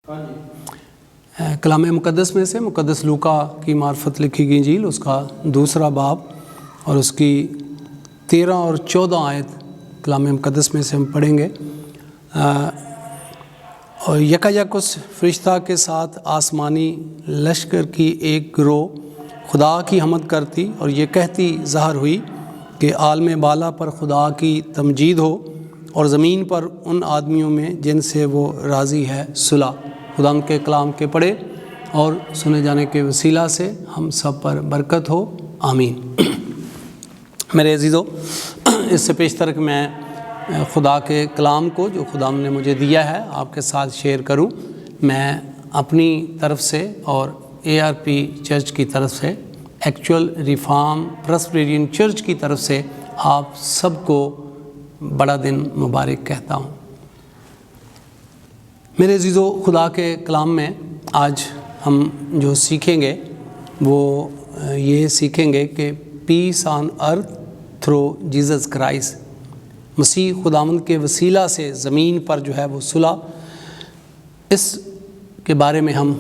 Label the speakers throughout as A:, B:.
A: کلام مقدس میں سے مقدس لوکا کی معرفت لکھی گئی انجیل اس کا 2 باب اور اس کی 13 اور 14 آیت کلام مقدس میں سے ہم پڑھیں گے۔ اور یکایک اس فرشتہ کے ساتھ آسمانی لشکر کی ایک گروہ خدا کی حمد کرتی اور یہ کہتی ظاہر ہوئی کہ عالم بالا پر خدا کی تمجید ہو اور زمین پر ان آدمیوں میں جن سے وہ راضی ہے صلح۔ خدا ان کے کلام کے پڑھے اور سنے جانے کے وسیلہ سے ہم سب پر برکت ہو، آمین۔ میرے عزیزو، اس سے پیشتر کہ میں خدا کے کلام کو جو خدا نے مجھے دیا ہے آپ کے ساتھ شیئر کروں، میں اپنی طرف سے اور ARP چرچ کی طرف سے، ایکچول ریفارم پریسبیٹرین چرچ کی طرف سے آپ سب کو بڑا دن مبارک کہتا ہوں۔ میرے عزیزو، خدا کے کلام میں آج ہم جو سیکھیں گے وہ یہ سیکھیں گے کہ پیس آن ارتھ تھرو جیزس کرائسٹ، مسیح خداوند کے وسیلہ سے زمین پر جو ہے وہ صلح، اس کے بارے میں ہم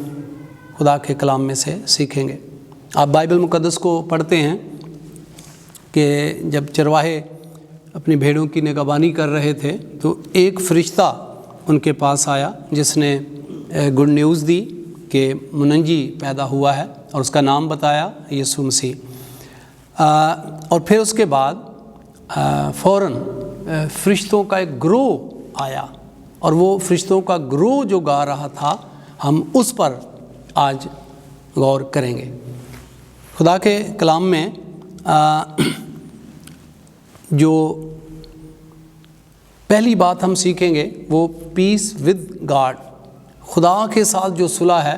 A: خدا کے کلام میں سے سیکھیں گے۔ آپ بائبل مقدس کو پڑھتے ہیں کہ جب چرواہے اپنی بھیڑوں کی نگہبانی کر رہے تھے تو ایک فرشتہ ان کے پاس آیا جس نے گڈ نیوز دی کہ منجی پیدا ہوا ہے اور اس کا نام بتایا یسوع مسیح۔ اور پھر اس کے بعد فوراً فرشتوں کا ایک گروہ آیا اور وہ فرشتوں کا گروہ جو گا رہا تھا ہم اس پر آج غور کریں گے۔ خدا کے کلام میں جو پہلی بات ہم سیکھیں گے وہ پیس ود گاڈ، خدا کے ساتھ جو صلح ہے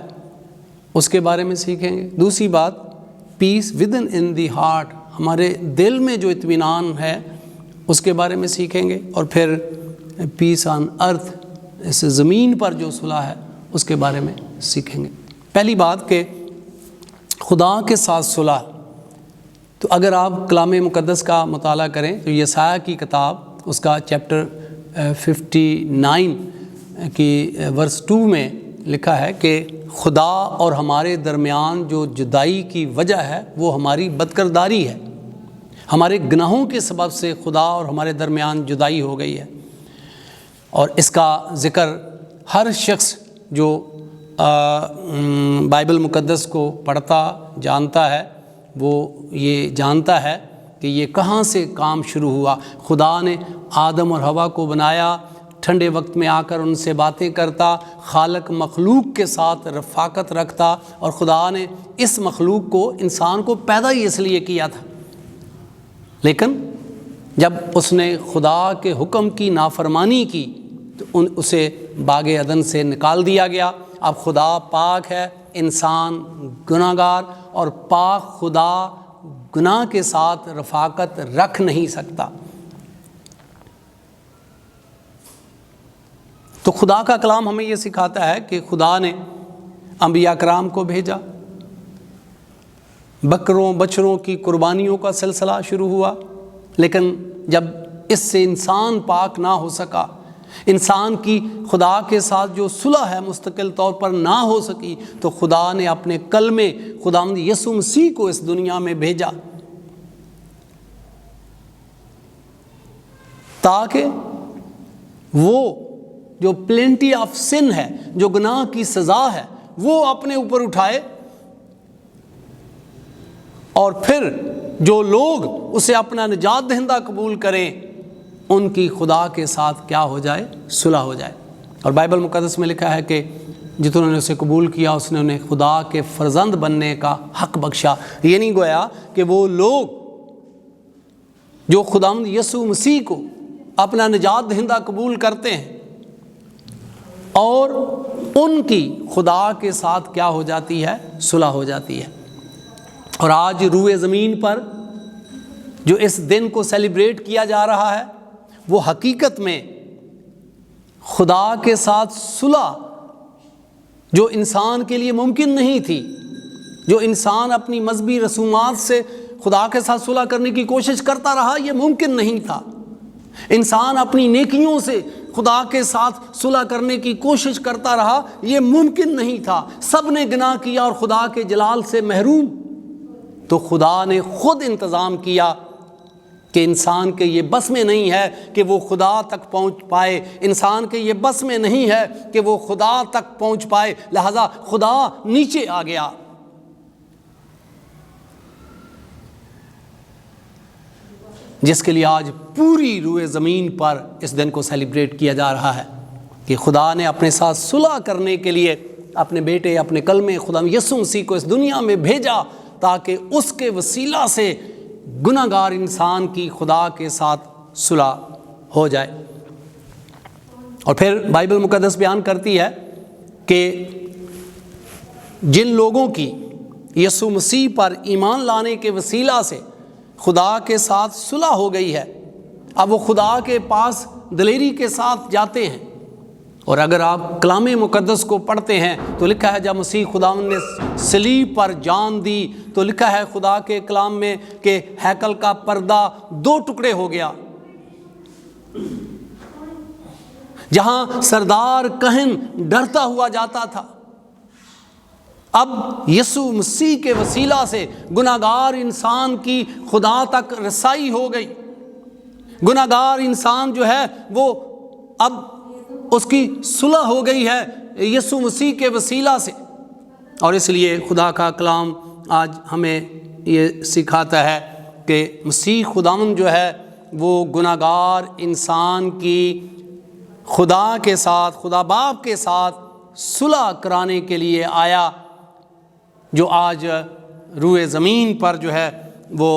A: اس کے بارے میں سیکھیں گے۔ دوسری بات پیس ود ان دی ہارٹ، ہمارے دل میں جو اطمینان ہے اس کے بارے میں سیکھیں گے۔ اور پھر پیس آن ارتھ، اس زمین پر جو صلح ہے اس کے بارے میں سیکھیں گے۔ پہلی بات کہ خدا کے ساتھ صلح، تو اگر آپ کلام مقدس کا مطالعہ کریں تو یسایہ کی کتاب اس کا چیپٹر 59 کی ورس 2 میں لکھا ہے کہ خدا اور ہمارے درمیان جو جدائی کی وجہ ہے وہ ہماری بدکرداری ہے، ہمارے گناہوں کے سبب سے خدا اور ہمارے درمیان جدائی ہو گئی ہے۔ اور اس کا ذکر ہر شخص جو بائبل مقدس کو پڑھتا جانتا ہے وہ یہ جانتا ہے کہ یہ کہاں سے کام شروع ہوا۔ خدا نے آدم اور حوا کو بنایا، ٹھنڈے وقت میں آ کر ان سے باتیں کرتا، خالق مخلوق کے ساتھ رفاقت رکھتا، اور خدا نے اس مخلوق کو، انسان کو پیدا ہی اس لیے کیا تھا۔ لیکن جب اس نے خدا کے حکم کی نافرمانی کی تو اسے باغ عدن سے نکال دیا گیا۔ اب خدا پاک ہے، انسان گناہ گار، اور پاک خدا گناہ کے ساتھ رفاقت رکھ نہیں سکتا۔ تو خدا کا کلام ہمیں یہ سکھاتا ہے کہ خدا نے انبیاء کرام کو بھیجا، بکروں بچڑوں کی قربانیوں کا سلسلہ شروع ہوا، لیکن جب اس سے انسان پاک نہ ہو سکا، انسان کی خدا کے ساتھ جو صلح ہے مستقل طور پر نہ ہو سکی، تو خدا نے اپنے کلمے خداوند یسوع مسیح کو اس دنیا میں بھیجا تاکہ وہ جو پلینٹی آف سن ہے، جو گناہ کی سزا ہے، وہ اپنے اوپر اٹھائے، اور پھر جو لوگ اسے اپنا نجات دہندہ قبول کریں ان کی خدا کے ساتھ کیا ہو جائے؟ صلح ہو جائے۔ اور بائبل مقدس میں لکھا ہے کہ جتنوں نے اسے قبول کیا اس نے انہیں خدا کے فرزند بننے کا حق بخشا۔ یہ نہیں گویا کہ وہ لوگ جو خداوند یسوع مسیح کو اپنا نجات دہندہ قبول کرتے ہیں اور ان کی خدا کے ساتھ کیا ہو جاتی ہے؟ صلح ہو جاتی ہے۔ اور آج روئے زمین پر جو اس دن کو سیلیبریٹ کیا جا رہا ہے وہ حقیقت میں خدا کے ساتھ صلح جو انسان کے لیے ممکن نہیں تھی، جو انسان اپنی مذہبی رسومات سے خدا کے ساتھ صلح کرنے کی کوشش کرتا رہا، یہ ممکن نہیں تھا۔ انسان اپنی نیکیوں سے خدا کے ساتھ صلح کرنے کی کوشش کرتا رہا، یہ ممکن نہیں تھا، سب نے گناہ کیا اور خدا کے جلال سے محروم۔ تو خدا نے خود انتظام کیا کہ انسان کے یہ بس میں نہیں ہے کہ وہ خدا تک پہنچ پائے، انسان کے یہ بس میں نہیں ہے کہ وہ خدا تک پہنچ پائے، لہذا خدا نیچے آ گیا۔ جس کے لیے آج پوری روئے زمین پر اس دن کو سیلیبریٹ کیا جا رہا ہے کہ خدا نے اپنے ساتھ صلح کرنے کے لیے اپنے بیٹے، اپنے کلمے خدا یسوع مسیح کو اس دنیا میں بھیجا تاکہ اس کے وسیلہ سے گناہ گار انسان کی خدا کے ساتھ صلح ہو جائے۔ اور پھر بائبل مقدس بیان کرتی ہے کہ جن لوگوں کی یسوع مسیح پر ایمان لانے کے وسیلہ سے خدا کے ساتھ صلح ہو گئی ہے، اب وہ خدا کے پاس دلیری کے ساتھ جاتے ہیں۔ اور اگر آپ کلام مقدس کو پڑھتے ہیں تو لکھا ہے جب مسیح خداوند نے صلیب پر جان دی تو لکھا ہے خدا کے کلام میں کہ ہیکل کا پردہ 2 ٹکڑے ہو گیا۔ جہاں سردار کہن ڈرتا ہوا جاتا تھا، اب یسوع مسیح کے وسیلہ سے گناہ گار انسان کی خدا تک رسائی ہو گئی۔ گناہ گار انسان جو ہے وہ اب اس کی صلح ہو گئی ہے یسوع مسیح کے وسیلہ سے۔ اور اس لیے خدا کا کلام آج ہمیں یہ سکھاتا ہے کہ مسیح خداوند جو ہے وہ گناہ گار انسان کی خدا کے ساتھ، خدا باپ کے ساتھ صلح کرانے کے لیے آیا، جو آج روئے زمین پر جو ہے وہ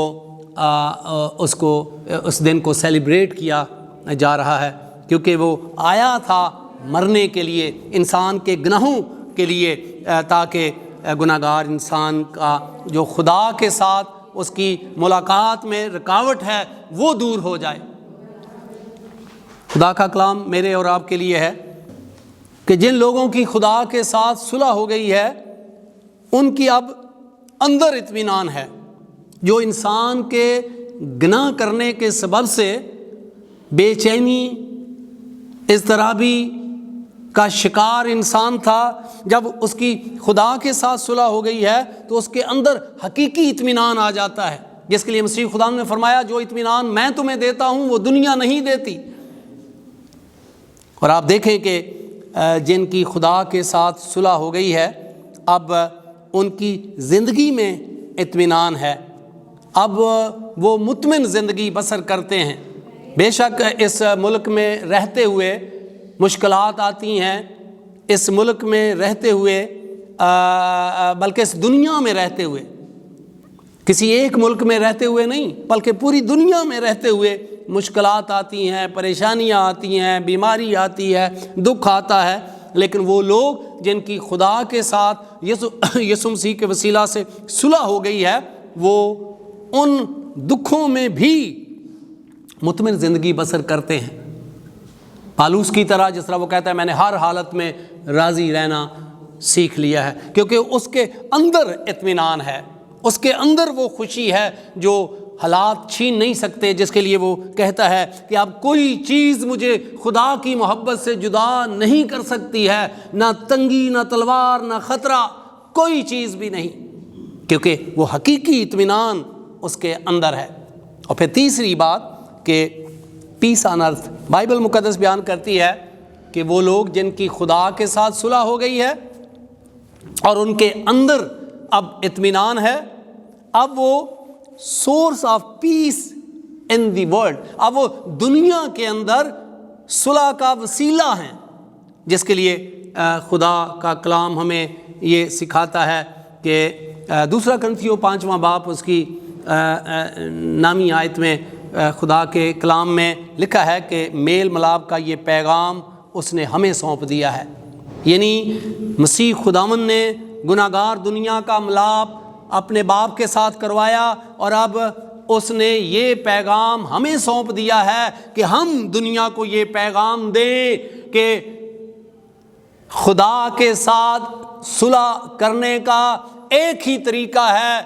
A: اس دن کو سیلیبریٹ کیا جا رہا ہے، کیونکہ وہ آیا تھا مرنے کے لیے، انسان کے گناہوں کے لیے، تاکہ گناہ گار انسان کا جو خدا کے ساتھ اس کی ملاقات میں رکاوٹ ہے وہ دور ہو جائے۔ خدا کا کلام میرے اور آپ کے لیے ہے کہ جن لوگوں کی خدا کے ساتھ صلح ہو گئی ہے ان کی اب اندر اطمینان ہے۔ جو انسان کے گناہ کرنے کے سبب سے بے چینی، اضطرابی کا شکار انسان تھا، جب اس کی خدا کے ساتھ صلح ہو گئی ہے تو اس کے اندر حقیقی اطمینان آ جاتا ہے، جس کے لیے مسیح خدا نے فرمایا جو اطمینان میں تمہیں دیتا ہوں وہ دنیا نہیں دیتی۔ اور آپ دیکھیں کہ جن کی خدا کے ساتھ صلح ہو گئی ہے اب ان کی زندگی میں اطمینان ہے، اب وہ مطمئن زندگی بسر کرتے ہیں۔ بے شک اس ملک میں رہتے ہوئے مشکلات آتی ہیں، اس ملک میں رہتے ہوئے بلکہ اس دنیا میں رہتے ہوئے، کسی ایک ملک میں رہتے ہوئے نہیں بلکہ پوری دنیا میں رہتے ہوئے مشکلات آتی ہیں، پریشانیاں آتی ہیں، بیماری آتی ہے، دکھ آتا ہے، لیکن وہ لوگ جن کی خدا کے ساتھ یسوع مسیح کے وسیلہ سے صلح ہو گئی ہے وہ ان دکھوں میں بھی مطمئن زندگی بسر کرتے ہیں، پالوس کی طرح، جس طرح وہ کہتا ہے میں نے ہر حالت میں راضی رہنا سیکھ لیا ہے، کیونکہ اس کے اندر اطمینان ہے، اس کے اندر وہ خوشی ہے جو حالات چھین نہیں سکتے، جس کے لیے وہ کہتا ہے کہ اب کوئی چیز مجھے خدا کی محبت سے جدا نہیں کر سکتی ہے، نہ تنگی، نہ تلوار، نہ خطرہ، کوئی چیز بھی نہیں، کیونکہ وہ حقیقی اطمینان اس کے اندر ہے۔ اور پھر تیسری بات کہ پیس آن ارتھ، بائبل مقدس بیان کرتی ہے کہ وہ لوگ جن کی خدا کے ساتھ صلح ہو گئی ہے اور ان کے اندر اب اطمینان ہے، اب وہ source of peace in the world, اب وہ دنیا کے اندر صلح کا وسیلہ ہیں، جس کے لیے خدا کا کلام ہمیں یہ سکھاتا ہے کہ دوسرا کرنتھیوں 5واں باب اس کی نامی آیت میں خدا کے کلام میں لکھا ہے کہ میل ملاپ کا یہ پیغام اس نے ہمیں سونپ دیا ہے، یعنی مسیح خداوند نے گناہ گار دنیا کا ملاپ اپنے باپ کے ساتھ کروایا اور اب اس نے یہ پیغام ہمیں سونپ دیا ہے کہ ہم دنیا کو یہ پیغام دیں کہ خدا کے ساتھ صلح کرنے کا ایک ہی طریقہ ہے،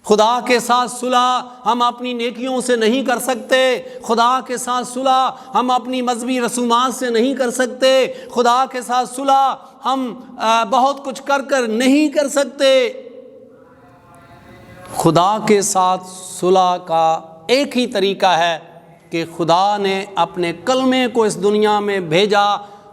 A: خدا کے ساتھ صلح ہم اپنی نیکیوں سے نہیں کر سکتے، خدا کے ساتھ صلح ہم اپنی مذہبی رسومات سے نہیں کر سکتے، خدا کے ساتھ صلح ہم بہت کچھ کر نہیں کر سکتے۔ خدا کے ساتھ صلح کا ایک ہی طریقہ ہے کہ خدا نے اپنے کلمے کو اس دنیا میں بھیجا،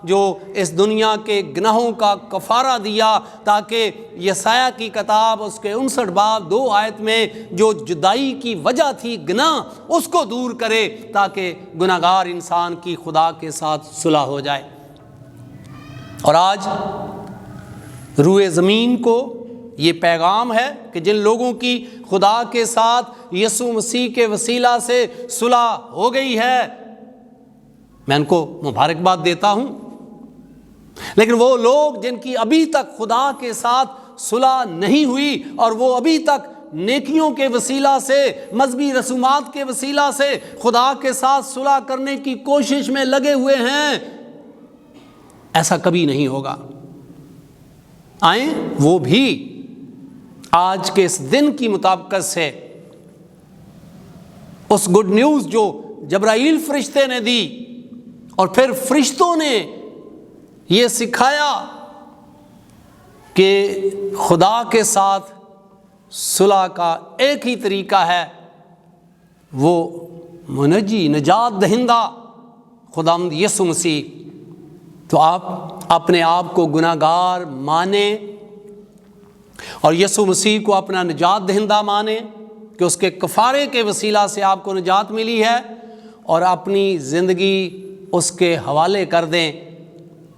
A: جو اس دنیا کے گناہوں کا کفارہ دیا، تاکہ یسایہ کی کتاب اس کے 59 باب 2 آیت میں جو جدائی کی وجہ تھی گناہ، اس کو دور کرے، تاکہ گناہگار انسان کی خدا کے ساتھ صلح ہو جائے۔ اور آج روئے زمین کو یہ پیغام ہے کہ جن لوگوں کی خدا کے ساتھ یسوع مسیح کے وسیلہ سے صلح ہو گئی ہے، میں ان کو مبارکباد دیتا ہوں، لیکن وہ لوگ جن کی ابھی تک خدا کے ساتھ صلح نہیں ہوئی اور وہ ابھی تک نیکیوں کے وسیلہ سے، مذہبی رسومات کے وسیلہ سے خدا کے ساتھ صلح کرنے کی کوشش میں لگے ہوئے ہیں، ایسا کبھی نہیں ہوگا۔ آئیں وہ بھی آج کے اس دن کی مطابقت سے اس گڈ نیوز جو جبرائیل فرشتے نے دی اور پھر فرشتوں نے یہ سکھایا کہ خدا کے ساتھ صلح کا ایک ہی طریقہ ہے، وہ منجی، نجات دہندہ خداوند یسوع مسیح۔ تو آپ اپنے آپ کو گناہ گار مانیں اور یسوع مسیح کو اپنا نجات دہندہ مانیں کہ اس کے کفارے کے وسیلہ سے آپ کو نجات ملی ہے، اور اپنی زندگی اس کے حوالے کر دیں،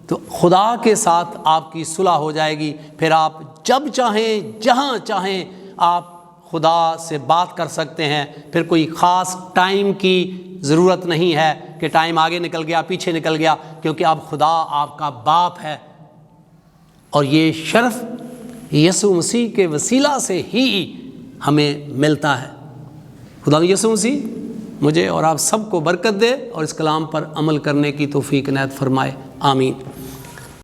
A: تو خدا کے ساتھ آپ کی صلح ہو جائے گی۔ پھر آپ جب چاہیں، جہاں چاہیں، آپ خدا سے بات کر سکتے ہیں۔ پھر کوئی خاص ٹائم کی ضرورت نہیں ہے کہ ٹائم آگے نکل گیا، پیچھے نکل گیا، کیونکہ اب خدا آپ کا باپ ہے، اور یہ شرف یسوع مسیح کے وسیلہ سے ہی ہمیں ملتا ہے۔ خدا یسوع مسیح مجھے اور آپ سب کو برکت دے اور اس کلام پر عمل کرنے کی توفیق عنایت فرمائے۔ آمین۔